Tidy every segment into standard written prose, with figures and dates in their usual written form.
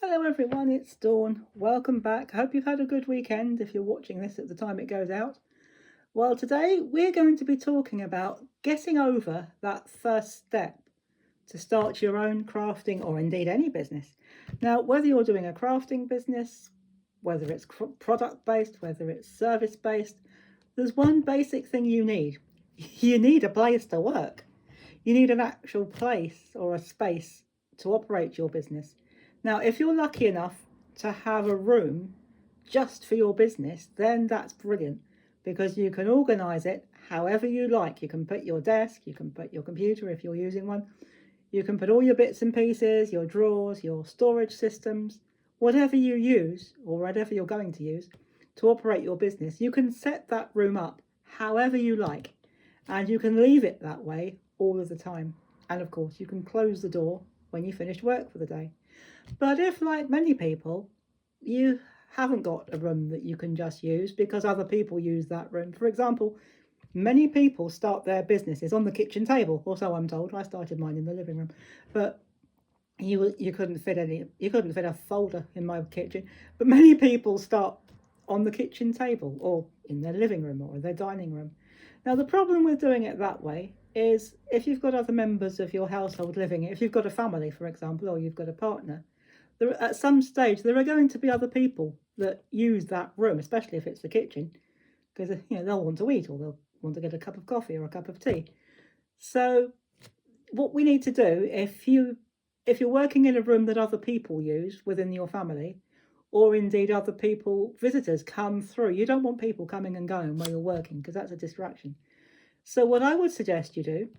Hello everyone, it's Dawn. Welcome back. I hope you've had a good weekend if you're watching this at the time it goes out. Well, today we're going to be talking about getting over that first step to start your own crafting or indeed any business. Now, whether you're doing a crafting business, whether it's product based, whether it's service based, there's one basic thing you need. You need a place to work. You need an actual place or a space to operate your business. Now, if you're lucky enough to have a room just for your business, then that's brilliant because you can organize it however you like. You can put your desk, you can put your computer if you're using one, you can put all your bits and pieces, your drawers, your storage systems, whatever you use or whatever you're going to use to operate your business. You can set that room up however you like and you can leave it that way all of the time. And of course, you can close the door when you finish work for the day. But if, like many people, you haven't got a room that you can just use because other people use that room. For example, many people start their businesses on the kitchen table, or so I'm told. I started mine in the living room, but you couldn't fit a folder in my kitchen. But many people start on the kitchen table or in their living room or their dining room. Now, the problem with doing it that way is if you've got other members of your household living, if you've got a family, for example, or you've got a partner, at some stage there are going to be other people that use that room, especially if it's the kitchen, because they'll want to eat or they'll want to get a cup of coffee or a cup of tea. So what we need to do, if you're working in a room that other people use within your family, or indeed other people, visitors come through, you don't want people coming and going while you're working because that's a distraction. So what I would suggest you do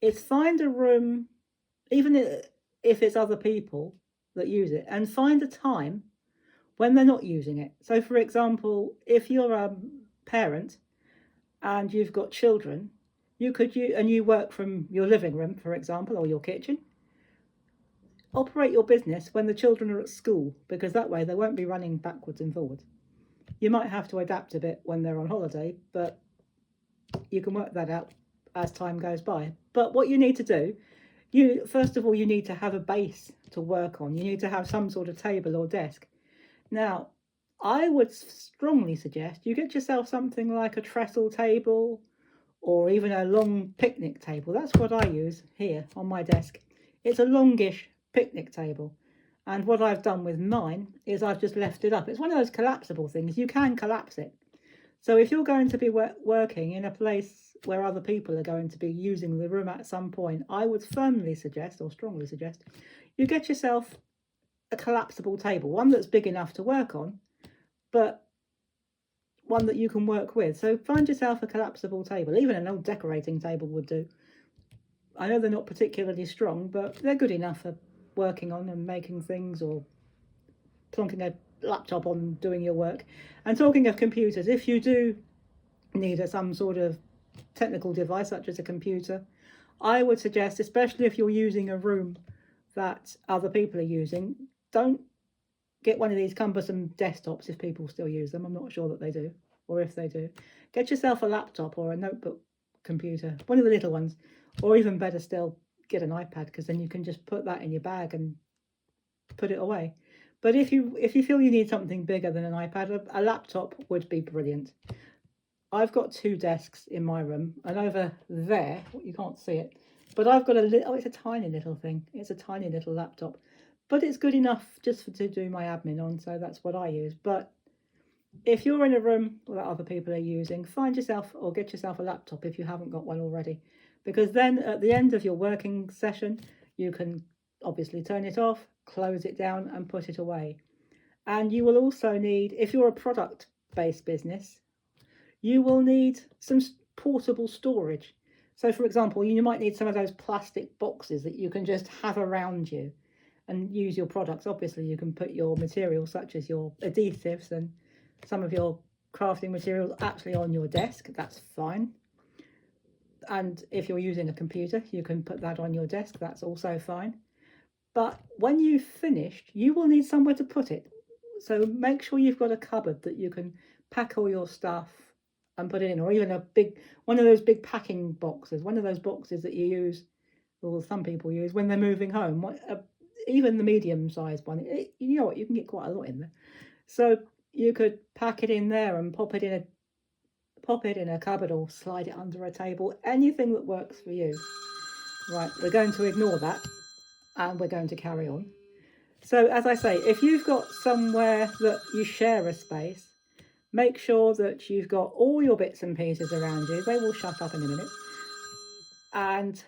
is find a room, even if it's other people that use it, and find a time when they're not using it. So for example, if you're a parent and you've got children, you work from your living room, for example, or your kitchen, operate your business when the children are at school, because that way they won't be running backwards and forwards. You might have to adapt a bit when they're on holiday, but you can work that out as time goes by. But what you need to do, first of all, you need to have a base to work on. You need to have some sort of table or desk. Now, I would strongly suggest you get yourself something like a trestle table or even a long picnic table. That's what I use here on my desk. It's a longish picnic table. And what I've done with mine is I've just left it up. It's one of those collapsible things. You can collapse it. So if you're going to be working in a place where other people are going to be using the room at some point, I would firmly suggest, or strongly suggest, you get yourself a collapsible table, one that's big enough to work on, but one that you can work with. So find yourself a collapsible table. Even an old decorating table would do. I know they're not particularly strong, but they're good enough for working on and making things or plonking a laptop on doing your work. And talking of computers, if you do need some sort of technical device such as a computer, I would suggest, especially if you're using a room that other people are using, don't get one of these cumbersome desktops if people still use them. I'm not sure that they do, or if they do. Get yourself a laptop or a notebook computer, one of the little ones, or even better still, get an iPad, because then you can just put that in your bag and put it away. But if you feel you need something bigger than an iPad, a laptop would be brilliant. I've got two desks in my room, and over there, you can't see it, but I've got it's a tiny little thing. It's a tiny little laptop, but it's good enough just to do my admin on, so that's what I use. But if you're in a room that other people are using, find yourself or get yourself a laptop if you haven't got one already, because then at the end of your working session, you can obviously turn it off, close it down and put it away. And you will also need, if you're a product-based business, you will need some portable storage. So for example, you might need some of those plastic boxes that you can just have around you and use your products. Obviously, you can put your materials such as your adhesives and some of your crafting materials actually on your desk. That's fine. And if you're using a computer, you can put that on your desk. That's also fine. But when you've finished, you will need somewhere to put it. So make sure you've got a cupboard that you can pack all your stuff and put it in, or even one of those big packing boxes, one of those boxes that you use, or some people use when they're moving home. even the medium sized one, you know what, you can get quite a lot in there. So you could pack it in there and pop it in a cupboard or slide it under a table, anything that works for you. Right, we're going to ignore that and we're going to carry on. So as I say, if you've got somewhere that you share a space, make sure that you've got all your bits and pieces around you. They will shut up in a minute. And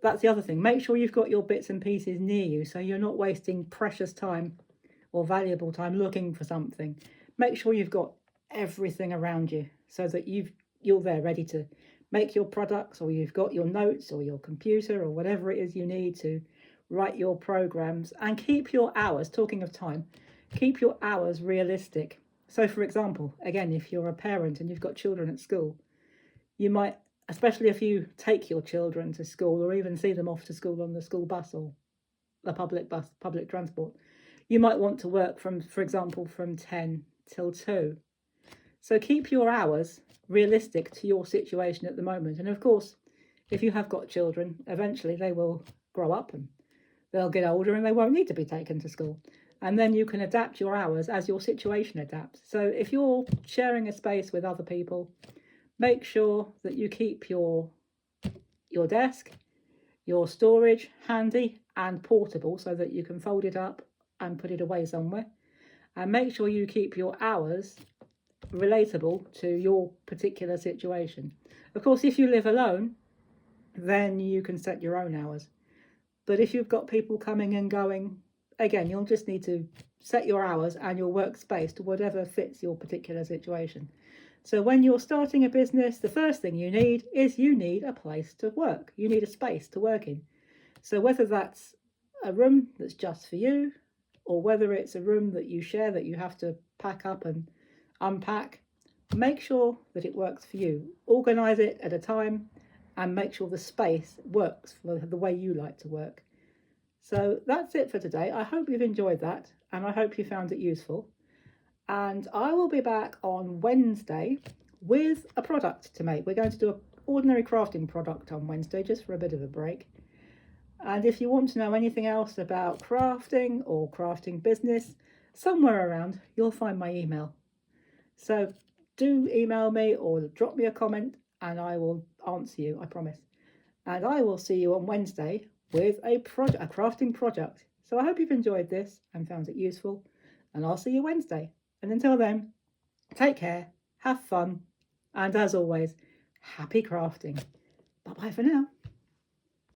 that's the other thing. Make sure you've got your bits and pieces near you so you're not wasting precious time or valuable time looking for something. Make sure you've got everything around you so that you're there ready to make your products, or you've got your notes or your computer or whatever it is you need to write your programs. And keep your hours, talking of time, keep your hours realistic. So for example, again, if you're a parent and you've got children at school, you might, especially if you take your children to school or even see them off to school on the school bus or the public transport, you might want to work from, for example, from 10 till 2. So keep your hours realistic to your situation at the moment. And of course, if you have got children, eventually they will grow up and they'll get older and they won't need to be taken to school. And then you can adapt your hours as your situation adapts. So if you're sharing a space with other people, make sure that you keep your desk, your storage handy and portable so that you can fold it up and put it away somewhere. And make sure you keep your hours relatable to your particular situation. Of course, if you live alone, then you can set your own hours. But if you've got people coming and going, again, you'll just need to set your hours and your workspace to whatever fits your particular situation. So when you're starting a business, the first thing you need is a place to work. You need a space to work in. So whether that's a room that's just for you, or whether it's a room that you share that you have to pack up and unpack, make sure that it works for you. Organise it at a time and make sure the space works for the way you like to work. So that's it for today. I hope you've enjoyed that and I hope you found it useful. And I will be back on Wednesday with a product to make. We're going to do an ordinary crafting product on Wednesday just for a bit of a break. And if you want to know anything else about crafting or crafting business, somewhere around you'll find my email. So do email me or drop me a comment and I will answer you, I promise. And I will see you on Wednesday with a crafting project. So I hope you've enjoyed this and found it useful, and I'll see you Wednesday. And until then, take care, have fun, and as always, happy crafting. Bye-bye for now.